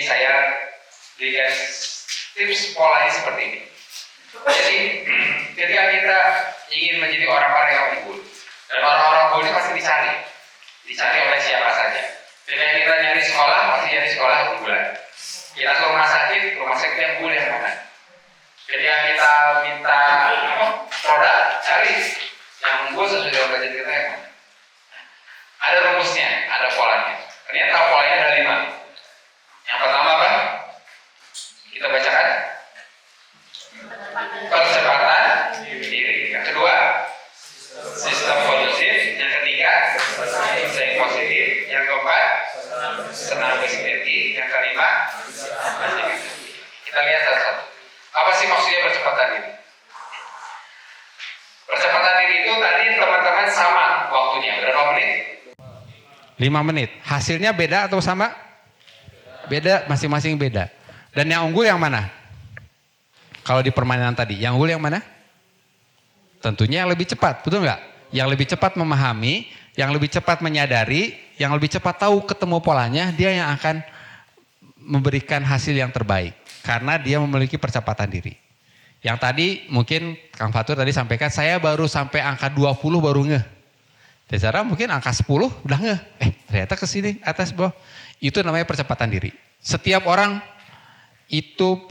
saya berikan tips polanya seperti ini. Jadi ketika kita ingin menjadi orang-orang yang unggul, dan orang-orang unggul ini pasti dicari oleh siapa saja. Ketika kita nyari sekolah, pasti nyari sekolah unggulan. Kita ke rumah sakit yang unggul yang mana? Ketika kita minta produk, cari yang unggul sesuai dengan budget kita yang mana? Ada rumusnya, ada polanya. Ternyata polanya ada 5. Yang pertama apa? Kita bacakan. Percepatan diri. Yang kedua, sistem kondusif. Yang ketiga, pesaing positif. Yang keempat, senang bersinergi. Yang kelima, kita lihat satu-satu. Apa sih maksudnya percepatan diri? Percepatan diri itu tadi teman-teman sama waktunya. Berapa menit? 5 menit. Hasilnya beda atau sama? Beda, masing-masing beda. Dan yang unggul yang mana? Kalau di permainan tadi, yang unggul yang mana? Tentunya yang lebih cepat, betul nggak? Yang lebih cepat memahami, yang lebih cepat menyadari, yang lebih cepat tahu ketemu polanya, dia yang akan memberikan hasil yang terbaik. Karena dia memiliki percepatan diri. Yang tadi mungkin Kang Fatur tadi sampaikan, saya baru sampai angka 20 baru ngeh. Cara mungkin angka 10 udah ngeh. Ternyata kesini atas bawah. Itu namanya percepatan diri. Setiap orang itu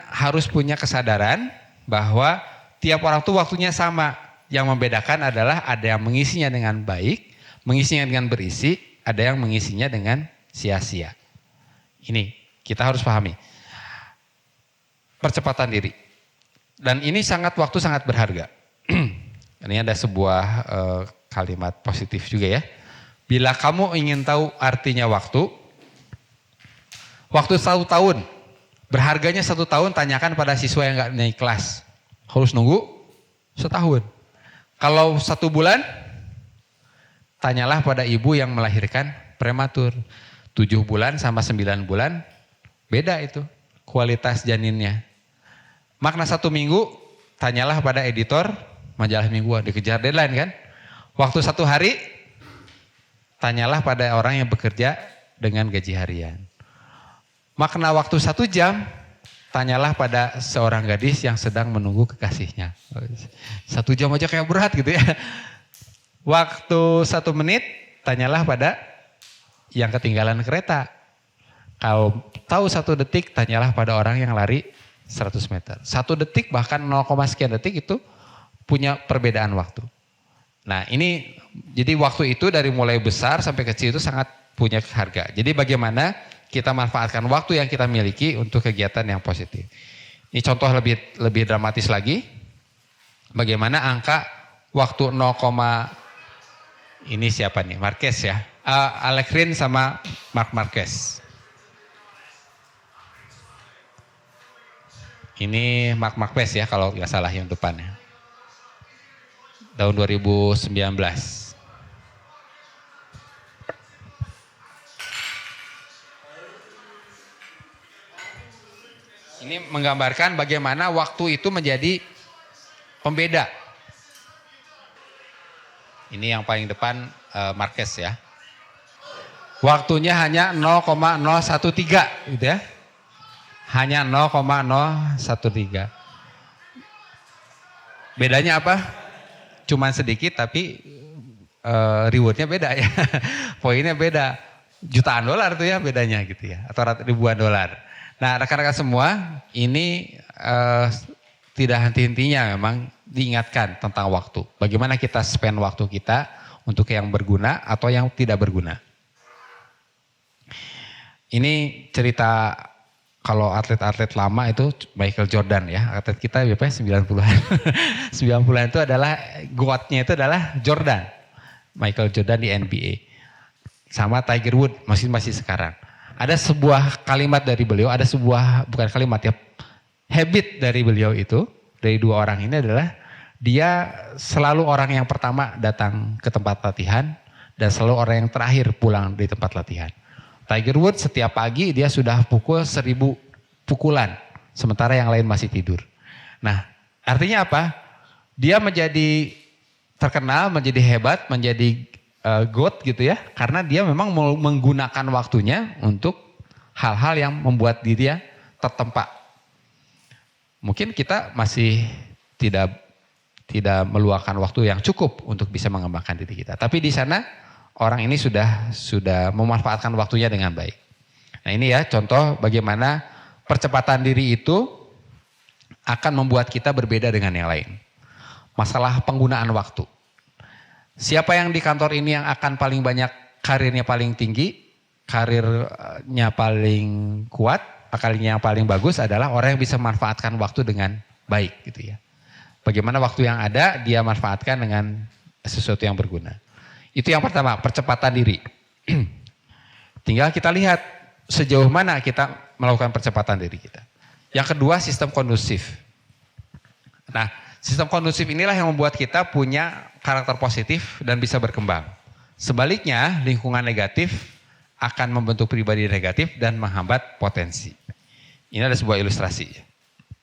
harus punya kesadaran bahwa tiap orang tuh waktunya sama. Yang membedakan adalah ada yang mengisinya dengan baik, mengisinya dengan berisi, ada yang mengisinya dengan sia-sia. Ini kita harus pahami. Percepatan diri. Dan ini waktu sangat berharga. Ini ada sebuah kalimat positif juga ya. Bila kamu ingin tahu artinya waktu 1 tahun, berharganya 1 tahun, tanyakan pada siswa yang gak naik kelas. Harus nunggu 1 tahun. Kalau 1 bulan, tanyalah pada ibu yang melahirkan prematur. 7 bulan sama 9 bulan, beda itu kualitas janinnya. Makna 1 minggu, tanyalah pada editor majalah mingguan, dikejar deadline kan. Waktu 1 hari, tanyalah pada orang yang bekerja dengan gaji harian. Makna waktu 1 jam, tanyalah pada seorang gadis yang sedang menunggu kekasihnya. 1 jam aja kayak berat gitu ya. Waktu 1 menit, tanyalah pada yang ketinggalan kereta. Kalau tahu 1 detik, tanyalah pada orang yang lari 100 meter. 1 detik bahkan 0, sekian detik itu punya perbedaan waktu. Nah ini, jadi waktu itu dari mulai besar sampai kecil itu sangat punya harga. Jadi bagaimana kita manfaatkan waktu yang kita miliki untuk kegiatan yang positif. Ini contoh lebih dramatis lagi. Bagaimana angka waktu 0, ini siapa nih? Marquez ya. Alex Rin sama Mark Marquez. Ini Mark Marquez ya kalau nggak salah yang depannya. Tahun 2019. Ini menggambarkan bagaimana waktu itu menjadi pembeda. Ini yang paling depan Marquez ya. Waktunya hanya 0,013 gitu ya. Hanya 0,013. Bedanya apa? Cuman sedikit tapi rewardnya beda ya. Poinnya beda. Jutaan dolar tuh ya bedanya gitu ya. Atau ribuan dolar. Nah rekan-rekan semua ini tidak henti-hentinya memang diingatkan tentang waktu. Bagaimana kita spend waktu kita untuk yang berguna atau yang tidak berguna. Ini cerita kalau atlet-atlet lama itu Michael Jordan ya. Atlet kita biasanya 90-an. 90-an itu adalah GOAT-nya itu adalah Jordan. Michael Jordan di NBA. Sama Tiger Woods masih sekarang. Ada sebuah kalimat dari beliau, ada sebuah, bukan kalimat ya, habit dari beliau itu, dari 2 orang ini adalah dia selalu orang yang pertama datang ke tempat latihan dan selalu orang yang terakhir pulang di tempat latihan. Tiger Woods setiap pagi dia sudah pukul 1000 pukulan, sementara yang lain masih tidur. Nah artinya apa? Dia menjadi terkenal, menjadi hebat, menjadi GOAT gitu ya, karena dia memang menggunakan waktunya untuk hal-hal yang membuat diri dia tertempa. Mungkin kita masih tidak meluangkan waktu yang cukup untuk bisa mengembangkan diri kita. Tapi di sana orang ini sudah memanfaatkan waktunya dengan baik. Nah ini ya contoh bagaimana percepatan diri itu akan membuat kita berbeda dengan yang lain. Masalah penggunaan waktu. Siapa yang di kantor ini yang akan paling banyak karirnya paling tinggi, karirnya paling kuat, karirnya yang paling bagus adalah orang yang bisa memanfaatkan waktu dengan baik gitu ya. Bagaimana waktu yang ada dia manfaatkan dengan sesuatu yang berguna. Itu yang pertama, percepatan diri. Tinggal kita lihat sejauh mana kita melakukan percepatan diri kita. Yang kedua, sistem kondusif. Nah, sistem kondusif inilah yang membuat kita punya karakter positif dan bisa berkembang. Sebaliknya, lingkungan negatif akan membentuk pribadi negatif dan menghambat potensi. Ini ada sebuah ilustrasi.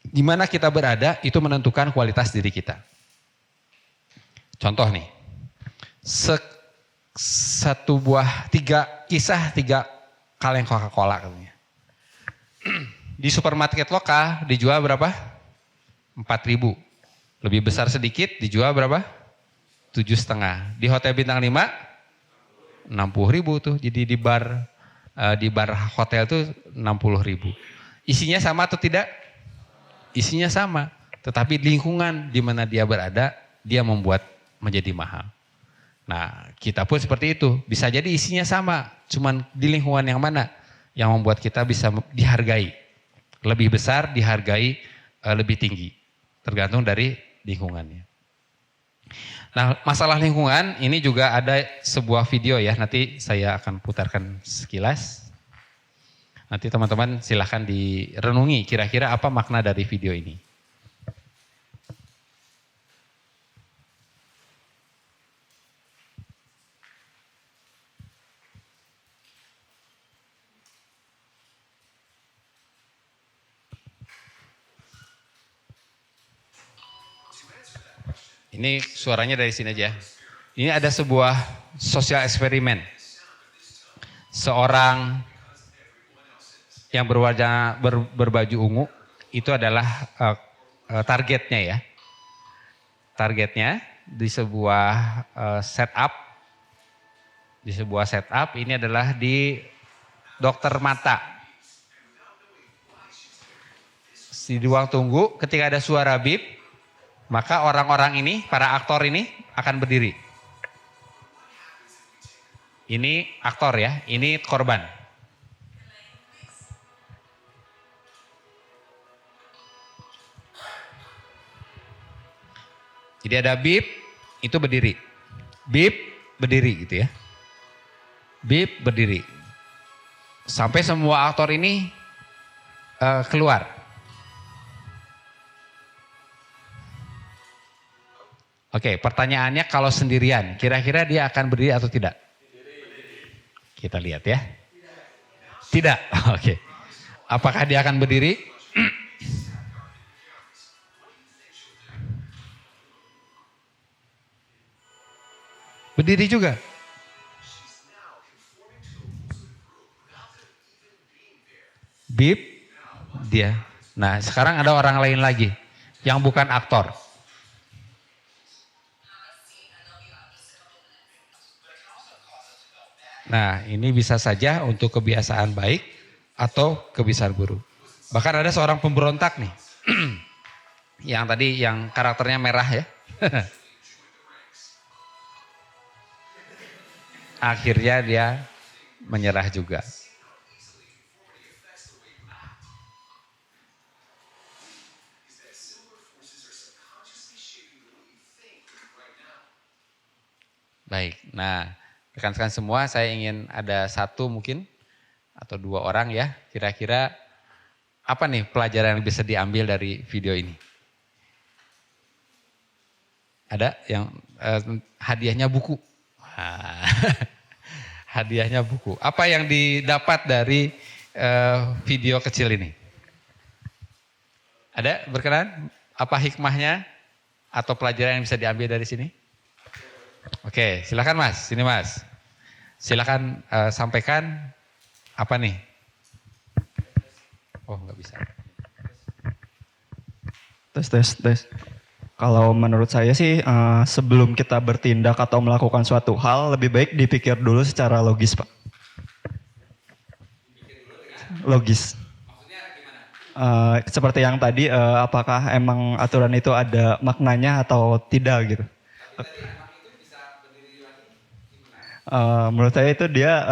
Di mana kita berada itu menentukan kualitas diri kita. Contoh nih, tiga kaleng Coca-Cola katanya. Di supermarket lokal dijual berapa? 4.000. Lebih besar sedikit dijual berapa? 7,5. Di hotel bintang 5 60.000 tuh. Jadi di bar hotel tuh 60.000. Isinya sama atau tidak? Isinya sama, tetapi lingkungan di mana dia berada, dia membuat menjadi mahal. Nah, kita pun seperti itu. Bisa jadi isinya sama, cuman di lingkungan yang mana yang membuat kita bisa dihargai. Lebih besar, dihargai lebih tinggi. Tergantung dari lingkungannya. Nah, masalah lingkungan ini juga ada sebuah video ya, nanti saya akan putarkan sekilas. Nanti teman-teman silahkan direnungi kira-kira apa makna dari video ini. Ini suaranya dari sini aja. Ini ada sebuah sosial eksperimen. Seorang yang berbaju ungu itu adalah targetnya ya. Targetnya di sebuah setup. Di sebuah setup ini adalah di dokter mata. Di ruang tunggu ketika ada suara bip, maka orang-orang ini, para aktor ini akan berdiri. Ini aktor ya, ini korban. Jadi ada bip, itu berdiri. Bip, berdiri gitu ya. Bip, berdiri. Sampai semua aktor ini keluar. Oke, pertanyaannya kalau sendirian, kira-kira dia akan berdiri atau tidak? Kita lihat ya. Tidak, oke. Apakah dia akan berdiri? Berdiri juga. Bip, dia. Nah, sekarang ada orang lain lagi yang bukan aktor. Nah, ini bisa saja untuk kebiasaan baik atau kebiasaan buruk. Bahkan ada seorang pemberontak nih. Yang tadi yang karakternya merah ya. Akhirnya dia menyerah juga. Baik, nah rekan-rekan semua saya ingin ada satu mungkin atau dua orang ya. Kira-kira apa nih pelajaran yang bisa diambil dari video ini? Ada yang hadiahnya buku. Hadiahnya buku. Apa yang didapat dari video kecil ini? Ada berkenan? Apa hikmahnya atau pelajaran yang bisa diambil dari sini? Oke, silakan Mas. Sini Mas. Silakan sampaikan apa nih? Oh nggak bisa. Tes. Kalau menurut saya sih sebelum kita bertindak atau melakukan suatu hal lebih baik dipikir dulu secara logis, Pak. Logis. Maksudnya gimana? Seperti yang tadi, apakah emang aturan itu ada maknanya atau tidak gitu. Tadi anak itu bisa berdiri lagi Menurut saya itu dia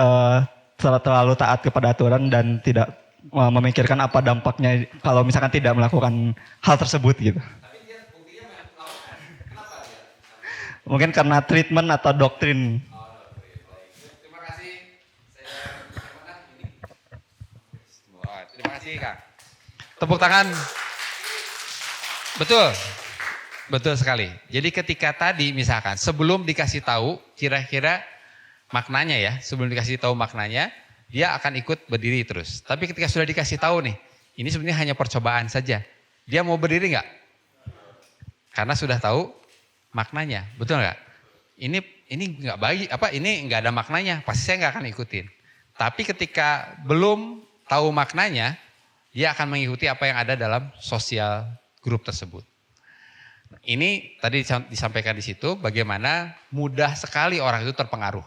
terlalu taat kepada aturan dan tidak memikirkan apa dampaknya kalau misalkan tidak melakukan hal tersebut gitu. Tapi dia buktinya melakukan. Kenapa dia? Mungkin karena treatment atau doktrin. Terima kasih. Saya mana ini? Wah, terima kasih Kak. Tepuk tangan. Betul sekali. Jadi ketika tadi misalkan sebelum dikasih tahu kira-kira maknanya ya, sebelum dikasih tahu maknanya, dia akan ikut berdiri terus. Tapi ketika sudah dikasih tahu nih, ini sebenarnya hanya percobaan saja. Dia mau berdiri nggak? Karena sudah tahu maknanya, betul nggak? Ini nggak baik, ini nggak ada maknanya, pasti saya nggak akan ikutin. Tapi ketika belum tahu maknanya, dia akan mengikuti apa yang ada dalam sosial grup tersebut. Ini tadi disampaikan di situ bagaimana mudah sekali orang itu terpengaruh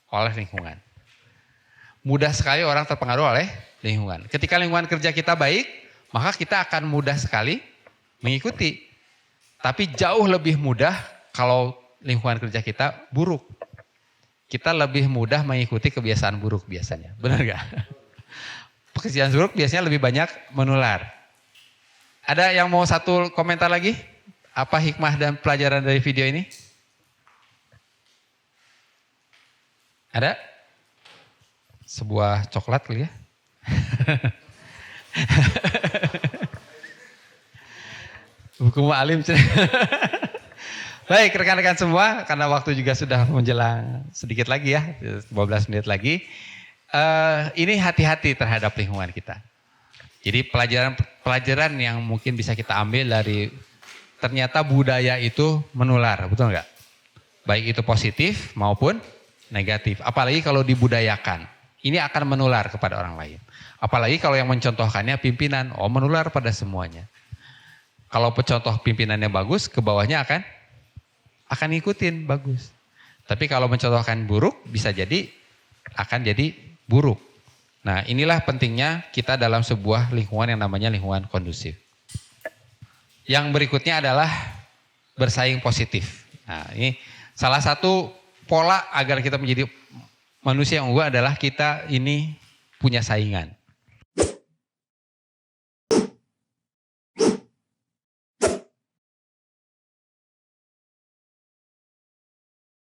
oleh lingkungan. Mudah sekali orang terpengaruh oleh lingkungan. Ketika lingkungan kerja kita baik, maka kita akan mudah sekali mengikuti. Tapi jauh lebih mudah kalau lingkungan kerja kita buruk. Kita lebih mudah mengikuti kebiasaan buruk biasanya. Benar nggak? Kebiasaan buruk biasanya lebih banyak menular. Ada yang mau satu komentar lagi? Apa hikmah dan pelajaran dari video ini? Ada? Sebuah coklat kali ya? Buku Ma'alim. Baik rekan-rekan semua, karena waktu juga sudah menjelang sedikit lagi ya, 12 menit lagi. Ini hati-hati terhadap lingkungan kita. Jadi pelajaran yang mungkin bisa kita ambil dari ternyata budaya itu menular, betul nggak? Baik itu positif maupun negatif. Apalagi kalau dibudayakan, ini akan menular kepada orang lain. Apalagi kalau yang mencontohkannya pimpinan, menular pada semuanya. Kalau pencontoh pimpinannya bagus, ke bawahnya akan ngikutin bagus. Tapi kalau mencontohkan buruk, bisa jadi akan jadi buruk. Nah inilah pentingnya kita dalam sebuah lingkungan yang namanya lingkungan kondusif. Yang berikutnya adalah bersaing positif. Nah ini salah satu pola agar kita menjadi manusia yang unggul adalah kita ini punya saingan.